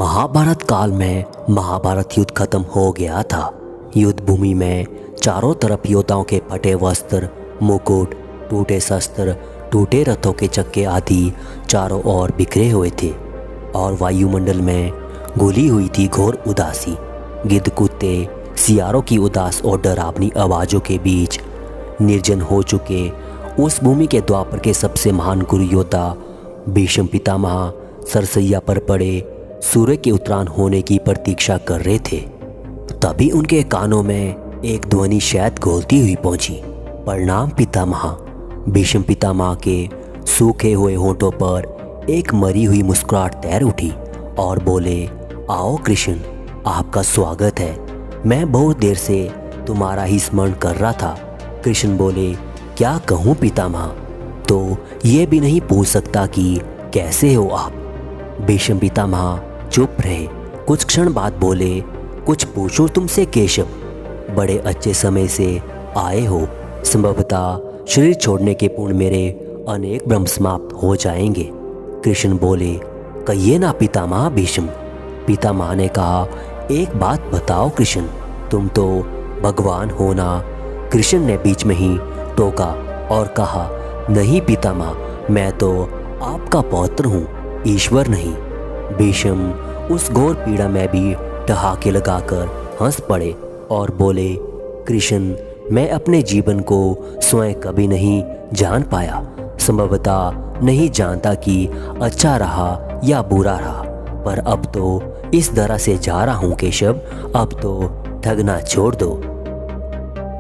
महाभारत काल में महाभारत युद्ध खत्म हो गया था। युद्ध भूमि में चारों तरफ योद्धाओं के फटे वस्त्र, मुकुट, टूटे शस्त्र, टूटे रथों के चक्के आदि चारों ओर बिखरे हुए थे और वायुमंडल में घुली हुई थी घोर उदासी। गिद्ध, कुत्ते, सियारों की उदास और डरावनी आवाज़ों के बीच निर्जन हो चुके उस भूमि के द्वापर के सबसे महान गुरु योद्धा भीष्म पितामह सरसैया पर पड़े सूर्य के उत्तरायण होने की प्रतीक्षा कर रहे थे। तभी उनके कानों में एक ध्वनि शायद घोलती हुई पहुंची, प्रणाम पितामह। भीष्म पितामह के सूखे हुए होंठों पर एक मरी हुई मुस्कुराहट तैर उठी और बोले, आओ कृष्ण, आपका स्वागत है। मैं बहुत देर से तुम्हारा ही स्मरण कर रहा था। कृष्ण बोले, क्या कहूँ पितामह, तो ये भी नहीं पूछ सकता कि कैसे हो आप। भीष्म पितामह चुप रहे। कुछ क्षण बाद बोले, कुछ पूछूं तुमसे केशव, बड़े अच्छे समय से आए हो। संभवतः शरीर छोड़ने के पूर्ण मेरे अनेक भ्रम समाप्त हो जाएंगे। कृष्ण बोले, कहिए ना पितामह। भीष्म पितामह ने कहा, एक बात बताओ कृष्ण, तुम तो भगवान हो ना। कृष्ण ने बीच में ही टोका और कहा, नहीं पितामह, मैं तो आपका पौत्र हूँ, ईश्वर नहीं। भीष्म उस घोर पीड़ा में भी ठहाके लगाकर हंस पड़े और बोले, कृष्ण, मैं अपने जीवन को स्वयं कभी नहीं जान पाया। संभवतः नहीं जानता कि अच्छा रहा या बुरा रहा, पर अब तो इस तरह से जा रहा हूँ केशव, अब तो ठगना छोड़ दो।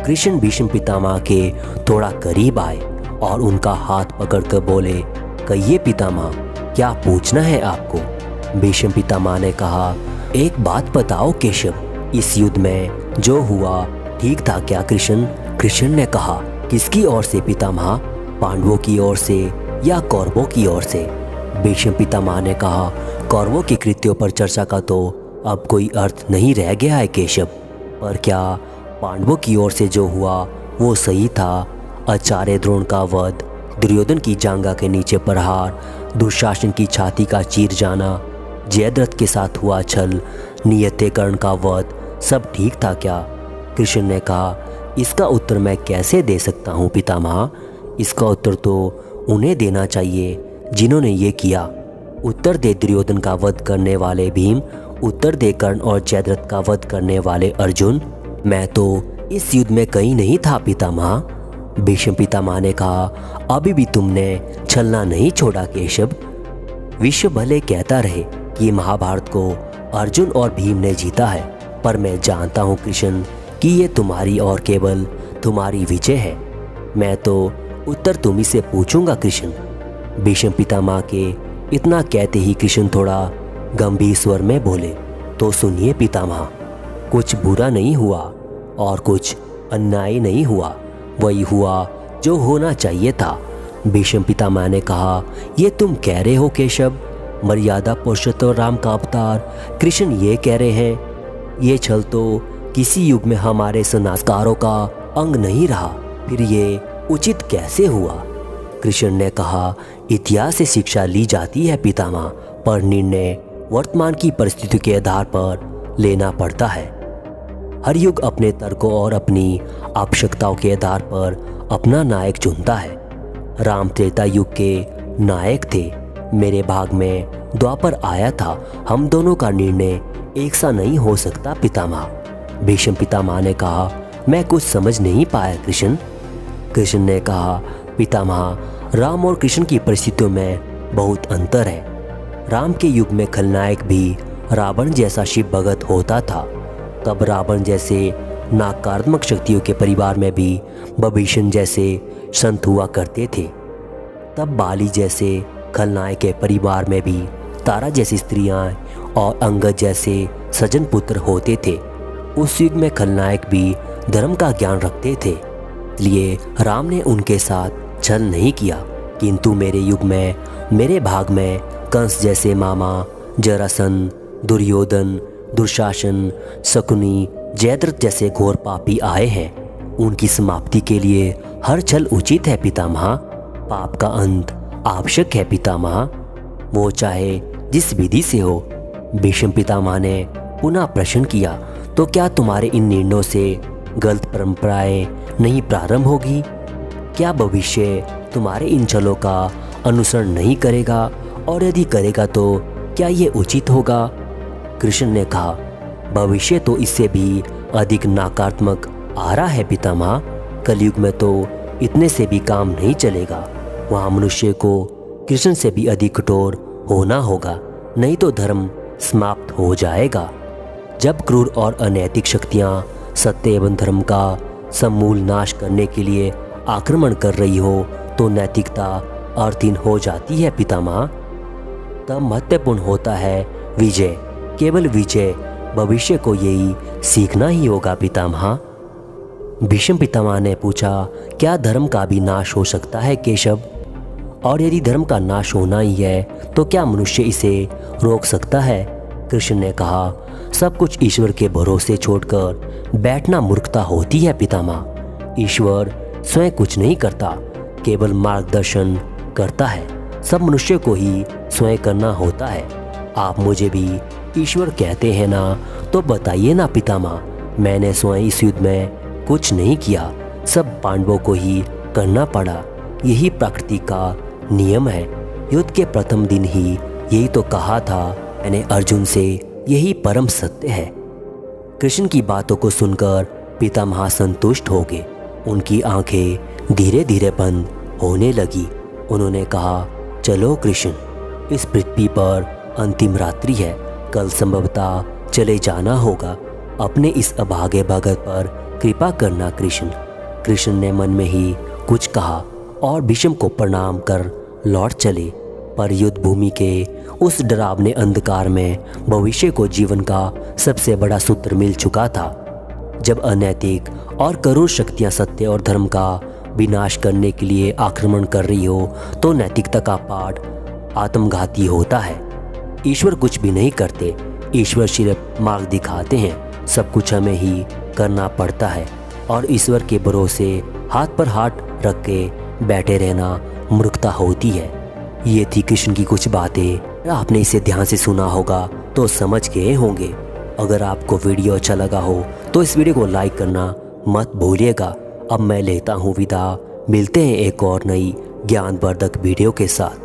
कृष्ण भीष्म पितामह के थोड़ा करीब आए और उनका हाथ पकड़कर बोले, कहिए पितामह, क्या पूछना है आपको। भीष्म पितामह ने कहा, एक बात बताओ केशव, इस युद्ध में जो हुआ ठीक था क्या कृष्ण। कृष्ण ने कहा, किसकी ओर से पितामह, पांडवों की ओर से या कौरवों की ओर से। भीष्म पितामह ने कहा, कौरवों के कृत्यों पर चर्चा का तो अब कोई अर्थ नहीं रह गया है केशव, पर क्या पांडवों की ओर से जो हुआ वो सही था। आचार्य द्रोण का वध, दुर्योधन की जांघा के नीचे प्रहार, दुशासन की छाती का चीर जाना, जयद्रथ के साथ हुआ छल, नियते कर्ण का वध, सब ठीक था क्या। कृष्ण ने कहा, इसका उत्तर मैं कैसे दे सकता हूँ पितामह, इसका उत्तर तो उन्हें देना चाहिए जिन्होंने ये किया। उत्तर दे दुर्योधन का वध करने वाले भीम, उत्तर दे कर्ण और जयद्रथ का वध करने वाले अर्जुन। मैं तो इस युद्ध में कहीं नहीं था पितामह। भीष्म पितामह ने कहा, अभी भी तुमने छलना नहीं छोड़ा केशव। विश्व भले कहता रहे कि महाभारत को अर्जुन और भीम ने जीता है, पर मैं जानता हूँ कृष्ण कि ये तुम्हारी और केवल तुम्हारी विजय है। मैं तो उत्तर तुम्ही से पूछूंगा कृष्ण। भीष्म पितामह के इतना कहते ही कृष्ण थोड़ा गंभीर स्वर में बोले, तो सुनिए पितामह, कुछ बुरा नहीं हुआ और कुछ अन्याय नहीं हुआ, वही हुआ जो होना चाहिए था। भीष्म पितामह ने कहा, ये तुम कह रहे हो केशव, मर्यादा पुरुषोत्तम राम का अवतार कृष्ण ये कह रहे हैं, ये छल तो किसी युग में हमारे संस्कारों का अंग नहीं रहा, फिर ये उचित कैसे हुआ। कृष्ण ने कहा, इतिहास से शिक्षा ली जाती है पितामह, पर निर्णय वर्तमान की परिस्थिति के आधार पर लेना पड़ता है। हर युग अपने तर्कों और अपनी आवश्यकताओं के आधार पर अपना नायक चुनता है। राम त्रेता युग के नायक थे, मेरे भाग में द्वापर आया था। हम दोनों का निर्णय एक सा नहीं हो सकता पितामह। भीष्म पितामह ने कहा, मैं कुछ समझ नहीं पाया कृष्ण। कृष्ण ने कहा, पितामह, राम और कृष्ण की परिस्थितियों में बहुत अंतर है। राम के युग में खलनायक भी रावण जैसा शिव भगत होता था। तब रावण जैसे नकारात्मक शक्तियों के परिवार में भी विभीषण जैसे संत हुआ करते थे। तब बाली जैसे खलनायक के परिवार में भी तारा जैसी स्त्रियां और अंगद जैसे सज्जन पुत्र होते थे। उस युग में खलनायक भी धर्म का ज्ञान रखते थे, इसलिए राम ने उनके साथ छल नहीं किया। किंतु मेरे युग में, मेरे भाग में कंस जैसे मामा, जरासंध, दुर्योधन, दुशासन, शकुनी, जयद्रथ जैसे घोर पापी आए हैं। उनकी समाप्ति के लिए हर छल उचित है पितामह। पाप का अंत आवश्यक है पितामह, वो चाहे जिस विधि से हो। भीष्म पितामह ने पुनः प्रश्न किया, तो क्या तुम्हारे इन निर्णयों से गलत परंपराएं नहीं प्रारंभ होगी? क्या भविष्य तुम्हारे इन छलों का अनुसरण नहीं करेगा, और यदि करेगा तो क्या ये उचित होगा? कृष्ण ने कहा, भविष्य तो इससे भी अधिक नकारात्मक आ रहा है पितामह। कलयुग में तो इतने से भी काम नहीं चलेगा। वहाँ मनुष्य को कृष्ण से भी अधिक कठोर होना होगा, नहीं तो धर्म समाप्त हो जाएगा। जब क्रूर और अनैतिक शक्तियाँ सत्य एवं धर्म का समूल नाश करने के लिए आक्रमण कर रही हो तो नैतिकता अर्थहीन हो जाती है पितामह। तब महत्वपूर्ण होता है विजय। केवल विजय। भविष्य को यही सीखना ही होगा पितामह। भीष्म पितामह ने पूछा, क्या धर्म का भी नाश हो सकता है केशव? और यदि धर्म का नाश होना ही है तो क्या मनुष्य इसे रोक सकता है? कृष्ण ने कहा, सब कुछ ईश्वर के भरोसे छोड़कर बैठना मूर्खता होती है पितामह। ईश्वर स्वयं कुछ नहीं करता, केवल मार्गदर्शन करता है। सब मनुष्य को ही स्वयं करना होता है। आप मुझे भी ईश्वर कहते हैं ना, तो बताइए ना पितामह, मैंने स्वयं इस युद्ध में कुछ नहीं किया, सब पांडवों को ही करना पड़ा। यही प्रकृति का नियम है। युद्ध के प्रथम दिन ही यही तो कहा था मैंने अर्जुन से, यही परम सत्य है। कृष्ण की बातों को सुनकर पितामह संतुष्ट हो गए। उनकी आंखें धीरे धीरे बंद होने लगी। उन्होंने कहा, चलो कृष्ण, इस पृथ्वी पर अंतिम रात्रि है, कल संभवतः चले जाना होगा। अपने इस अभागे भगत पर कृपा करना कृष्ण। कृष्ण ने मन में ही कुछ कहा और भीष्म को प्रणाम कर लौट चले। पर युद्ध भूमि के उस डरावने अंधकार में भविष्य को जीवन का सबसे बड़ा सूत्र मिल चुका था। जब अनैतिक और क्रूर शक्तियां सत्य और धर्म का विनाश करने के लिए आक्रमण कर रही हो तो नैतिकता का पाठ आत्मघाती होता है। ईश्वर कुछ भी नहीं करते, ईश्वर सिर्फ मार्ग दिखाते हैं। सब कुछ हमें ही करना पड़ता है और ईश्वर के भरोसे हाथ पर हाथ रख के बैठे रहना मूर्खता होती है। ये थी कृष्ण की कुछ बातें। आपने इसे ध्यान से सुना होगा तो समझ गए होंगे। अगर आपको वीडियो अच्छा लगा हो तो इस वीडियो को लाइक करना मत भूलिएगा। अब मैं लेता हूँ विदा। मिलते हैं एक और नई ज्ञानवर्धक वीडियो के साथ।